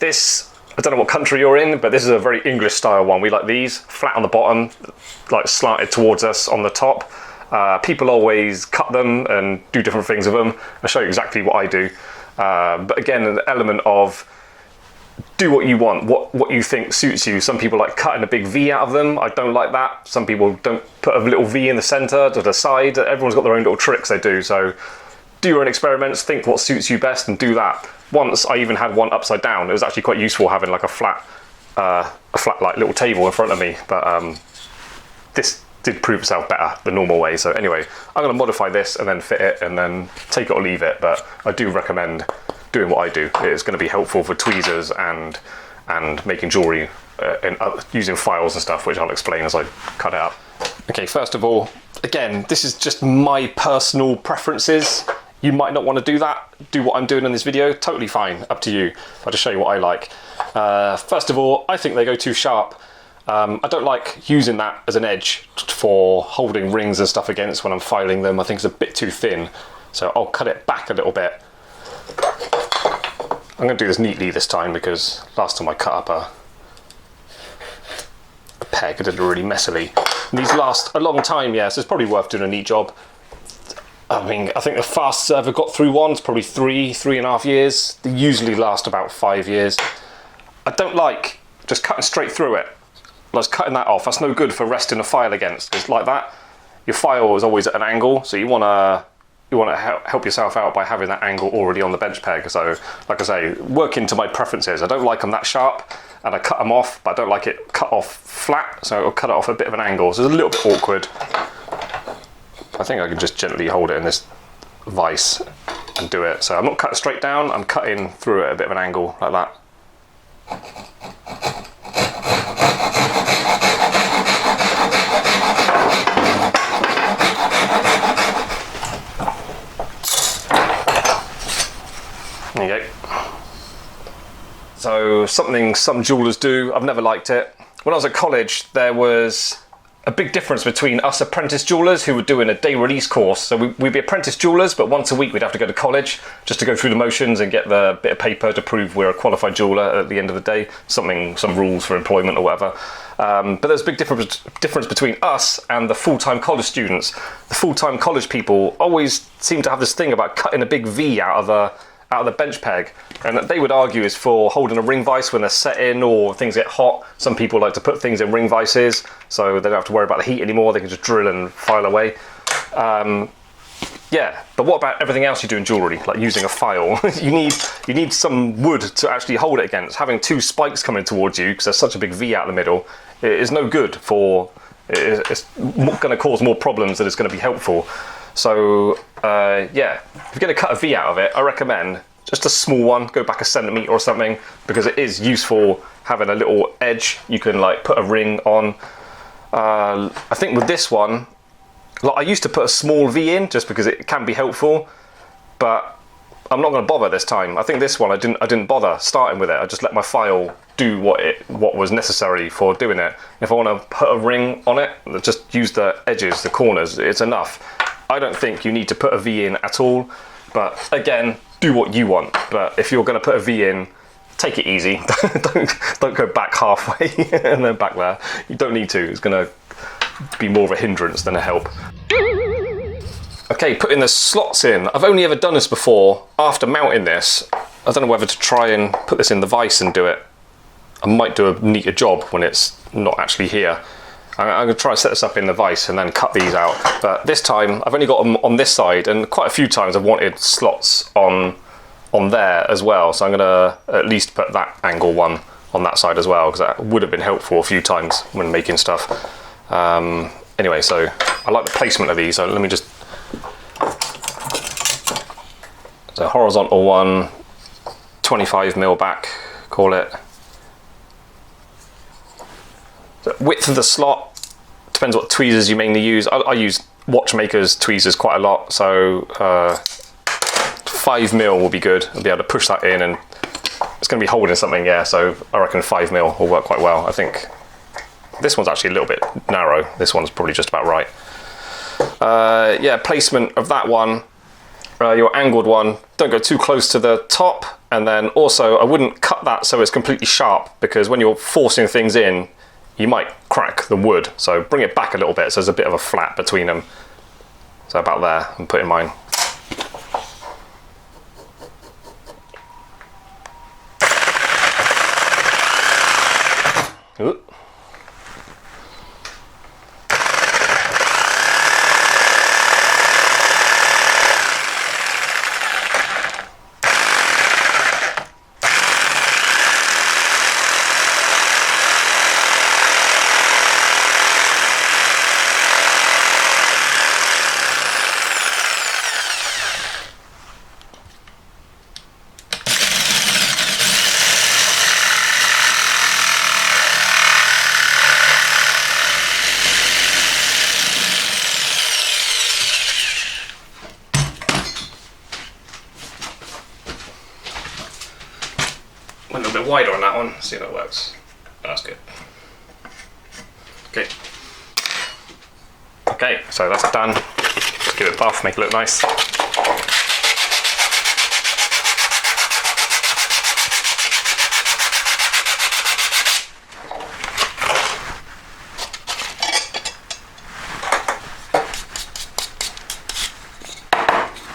This, I don't know what country you're in, but this is a very English style one. We like these, flat on the bottom, like slanted towards us on the top. People always cut them and do different things with them. I'll show you exactly what I do. But again, an element of do what you want, what you think suits you. Some people like cutting a big V out of them. I don't like that. Some people don't put a little V in the center, to the side. Everyone's got their own little tricks they do. So do your own experiments, think what suits you best and do that. Once I even had one upside down. It was actually quite useful having like a flat like little table in front of me. But this did prove itself better the normal way. So anyway, I'm going to modify this and then fit it and then take it or leave it. But I do recommend doing what I do. It's going to be helpful for tweezers and making jewellery and using files and stuff, which I'll explain as I cut it up. Okay, first of all, again, this is just my personal preferences. You might not want to do that. Do what I'm doing in this video, totally fine, up to you. I'll just show you what I like. First of all, I think they go too sharp. I don't like using that as an edge for holding rings and stuff against when I'm filing them. I think it's a bit too thin. So I'll cut it back a little bit. I'm going to do this neatly this time because last time I cut up a peg, I did it really messily. And these last a long time, yeah, so it's probably worth doing a neat job. I mean, I think the fastest I ever got through one is probably 3.5 years. They usually last about 5 years. I don't like just cutting straight through it. Like cutting that off, that's no good for resting a file against. Because like that, your file is always at an angle, so you want to help yourself out by having that angle already on the bench peg. So, like I say, work into my preferences. I don't like them that sharp, and I cut them off, but I don't like it cut off flat, so I'll cut it off a bit of an angle. So it's a little bit awkward. I think I can just gently hold it in this vise and do it. So I'm not cutting straight down, I'm cutting through it a bit of an angle like that. There you go. So something some jewellers do, I've never liked it. When I was at college, there was a big difference between us apprentice jewellers who were doing a day release course. So we'd be apprentice jewellers, but once a week we'd have to go to college just to go through the motions and get the bit of paper to prove we're a qualified jeweller at the end of the day. Some rules for employment or whatever. But there's a big difference between us and the full-time college students. The full-time college people always seem to have this thing about cutting a big V out of the bench peg, and that they would argue is for holding a ring vise when they're setting or things get hot. Some people like to put things in ring vices so they don't have to worry about the heat anymore, they can just drill and file away. Yeah, but what about everything else you do in jewellery, like using a file? you need some wood to actually hold it against. Having two spikes coming towards you because there's such a big V out the middle is no good for, it's going to cause more problems than it's going to be helpful. So yeah, if you're going to cut a V out of it, I recommend just a small one, go back a centimetre or something, because it is useful having a little edge you can like put a ring on. I think with this one, like, I used to put a small V in just because it can be helpful, but I'm not going to bother this time. I think this one I didn't bother starting with it. I just let my file do what was necessary for doing it. If I want to put a ring on it, just use the edges, the corners, it's enough. I don't think you need to put a V in at all, but again, do what you want. But if you're going to put a V in, take it easy. don't go back halfway and then back there. You don't need to. It's going to be more of a hindrance than a help. Okay, putting the slots in. I've only ever done this before after mounting this. I don't know whether to try and put this in the vise and do it. I might do a neater job when it's not actually here. I'm going to try and set this up in the vise and then cut these out. But this time, I've only got them on this side, and quite a few times I've wanted slots on there as well. So I'm going to at least put that angle one on that side as well, because that would have been helpful a few times when making stuff. Anyway, so I like the placement of these. So let me just... So horizontal one, 25mm back, call it. The width of the slot depends what tweezers you mainly use. I use watchmakers tweezers quite a lot, so 5mm will be good. I'll be able to push that in, and it's going to be holding something, yeah, so I reckon 5mm will work quite well. I think this one's actually a little bit narrow. This one's probably just about right. Yeah, placement of that one. your angled one, don't go too close to the top, and then also I wouldn't cut that so it's completely sharp, because when you're forcing things in, you might crack the wood. So bring it back a little bit so there's a bit of a flap between them. So about there, and put in mine. Ooh. Went a little bit wider on that one, see if that works. That's good. Okay. Okay, so that's done. Just give it a buff, make it look nice.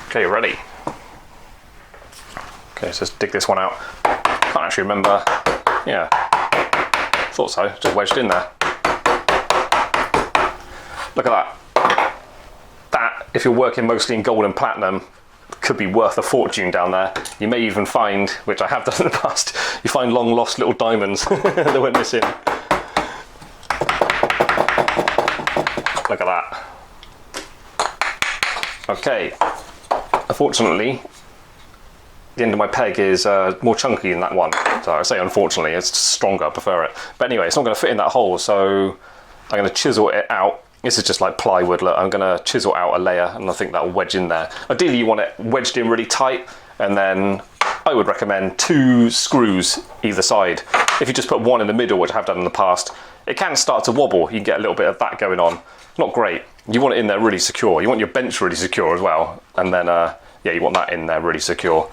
Okay, ready. Okay, so let's dig this one out. Can't actually remember. Yeah, thought so. Just wedged in there. Look at that. That, if you're working mostly in gold and platinum, could be worth a fortune down there. You may even find, which I have done in the past, you find long lost little diamonds that went missing. Look at that. Okay. Unfortunately, the end of my peg is more chunky than that one. So I say unfortunately, it's stronger, I prefer it. But anyway, it's not going to fit in that hole, so I'm going to chisel it out. This is just like plywood. Look, I'm going to chisel out a layer, and I think that will wedge in there. Ideally, you want it wedged in really tight, and then I would recommend 2 screws either side. If you just put one in the middle, which I have done in the past, it can start to wobble. You can get a little bit of that going on. Not great. You want it in there really secure. You want your bench really secure as well. And then, yeah, you want that in there really secure.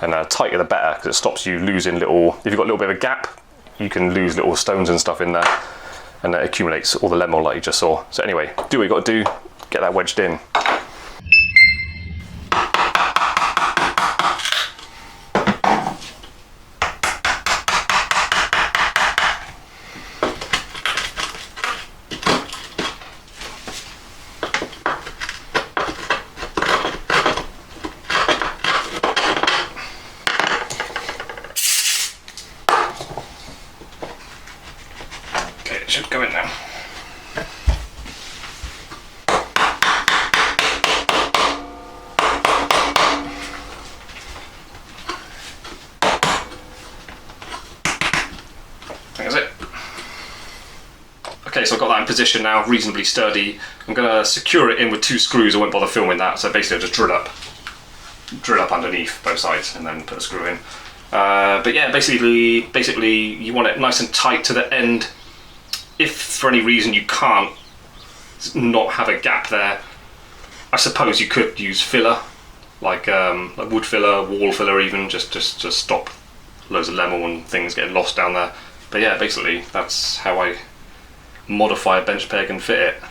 And tighter the better, because it stops you losing little, if you've got a little bit of a gap, you can lose little stones and stuff in there, and it accumulates all the lemon like you just saw. So anyway, do what you got to do, get that wedged in. Should go in now. That's it. Okay, so I've got that in position now, reasonably sturdy. I'm going to secure it in with 2 screws. I won't bother filming that, so basically I'll just drill up underneath both sides and then put a screw in. But yeah, basically you want it nice and tight to the end. If for any reason you can't not have a gap there, I suppose you could use filler, like wood filler, wall filler even, just stop loads of lemon and things getting lost down there. But yeah, basically that's how I modify a bench peg and fit it.